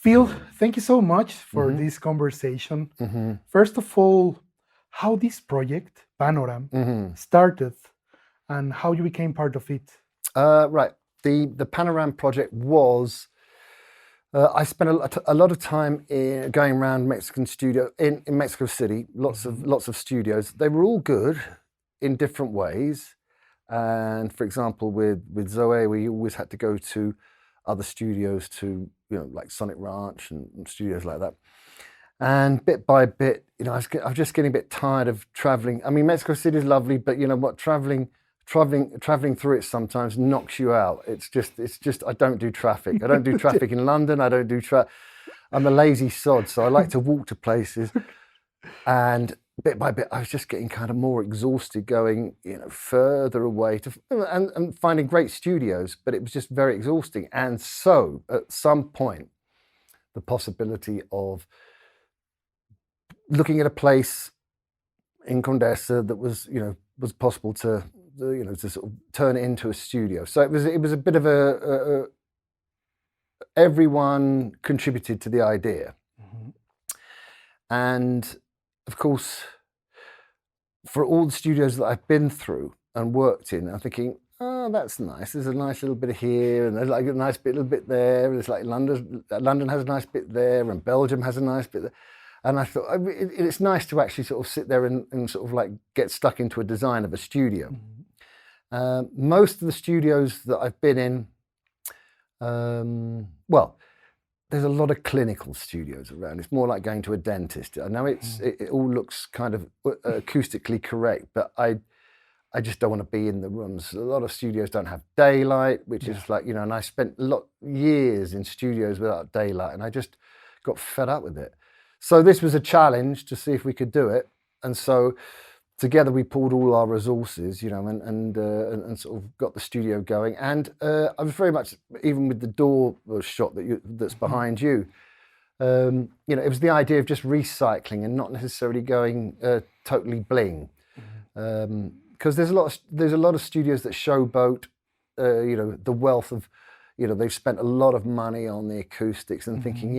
Phil, thank you so much for Mm-hmm. this conversation. Mm-hmm. First of all, how this project, Panoram, Mm-hmm. started and how you became part of it. Right. The Panoram project was. I spent a lot of time going around Mexican studio in Mexico City. Lots of studios. They were all good in different ways. And for example, with Zoe, we always had to go to other studios to like Sonic Ranch and studios like that. And bit by bit, I was just getting a bit tired of traveling. I mean, Mexico City is lovely, but you know what, traveling through it sometimes knocks you out. It's just I don't do traffic. I don't do traffic in London. I don't do I'm a lazy sod, so I like to walk to places. And bit by bit, I was just getting kind of more exhausted, going further away and finding great studios, but it was just very exhausting. And so, at some point, the possibility of looking at a place in Condesa that was possible to sort of turn it into a studio. So it was a bit of a everyone contributed to the idea. Mm-hmm. And of course, for all the studios that I've been through and worked in, I'm thinking, oh, that's nice. There's a nice little bit here, and there's like a nice little bit there. And it's like London has a nice bit there, and Belgium has a nice bit there. And I thought it's nice to actually sort of sit there and sort of like get stuck into a design of a studio. Mm-hmm. Most of the studios that I've been in, well, there's a lot of clinical studios around. It's more like going to a dentist. I know it all looks kind of acoustically correct, but I just don't want to be in the rooms. A lot of studios don't have daylight, which is like, and I spent years in studios without daylight, and I just got fed up with it. So this was a challenge to see if we could do it. And so together we pulled all our resources, and sort of got the studio going. And I was very much, even with the door shot that's behind you, it was the idea of just recycling and not necessarily going totally bling. Because there's a lot of studios that showboat, the wealth of, they've spent a lot of money on the acoustics and thinking,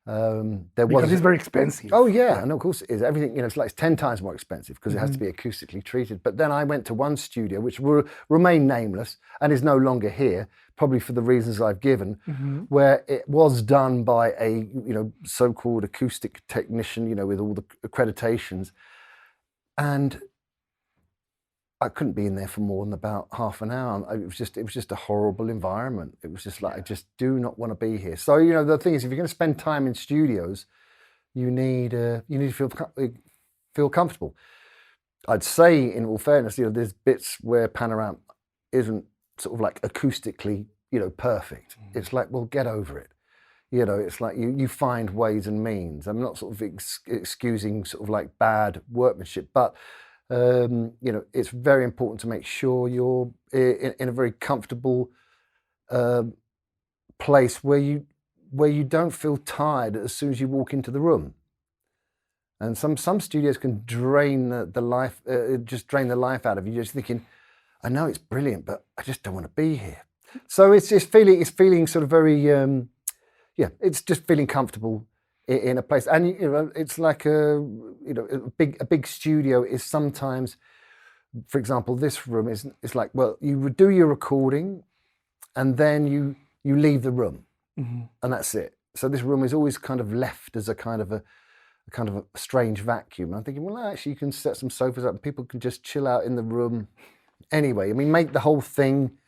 because it's very expensive. Oh yeah, and of course it is. Everything, it's like 10 times more expensive because it has to be acoustically treated. But then I went to one studio which will remain nameless and is no longer here, probably for the reasons I've given, where it was done by a so-called acoustic technician, with all the accreditations, and I couldn't be in there for more than about half an hour. It was just a horrible environment. It was just like, I just do not want to be here. So, the thing is, if you're going to spend time in studios, you need to feel comfortable. I'd say, in all fairness, there's bits where Panoram isn't sort of like acoustically, perfect. It's like, well, get over it. It's like you find ways and means. I'm not sort of excusing sort of like bad workmanship, but it's very important to make sure you're in a very comfortable place where you don't feel tired as soon as you walk into the room. And some studios can drain the life, just drain the life out of you. You're just thinking, I know it's brilliant, but I just don't want to be here. So it's feeling sort of very, it's just feeling comfortable in a place. And it's like a big studio is sometimes, for example, this room is like, well, you would do your recording and then you leave the room, and that's it. So this room is always kind of left as a kind of a strange vacuum. I'm thinking, well, actually you can set some sofas up and people can just chill out in the room anyway. I mean, make the whole thing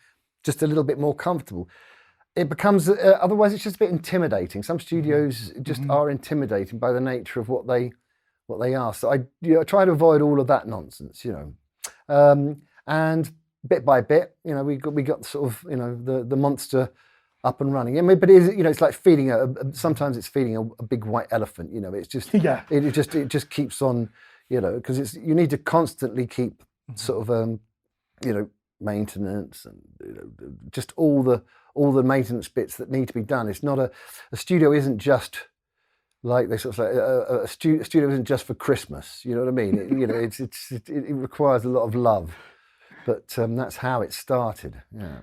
just a little bit more comfortable. It becomes, otherwise it's just a bit intimidating. Some studios just are intimidating by the nature of what they are. So I try to avoid all of that nonsense, and bit by bit, we got sort of, the monster up and running. I mean, but it's like feeding sometimes it's feeding a big white elephant, it's just, it just keeps on, because you need to constantly keep sort of, maintenance and just all the maintenance bits that need to be done. It's not a studio isn't just like they sort of say a studio isn't just for Christmas. You know what I mean? It requires a lot of love, but that's how it started. Yeah.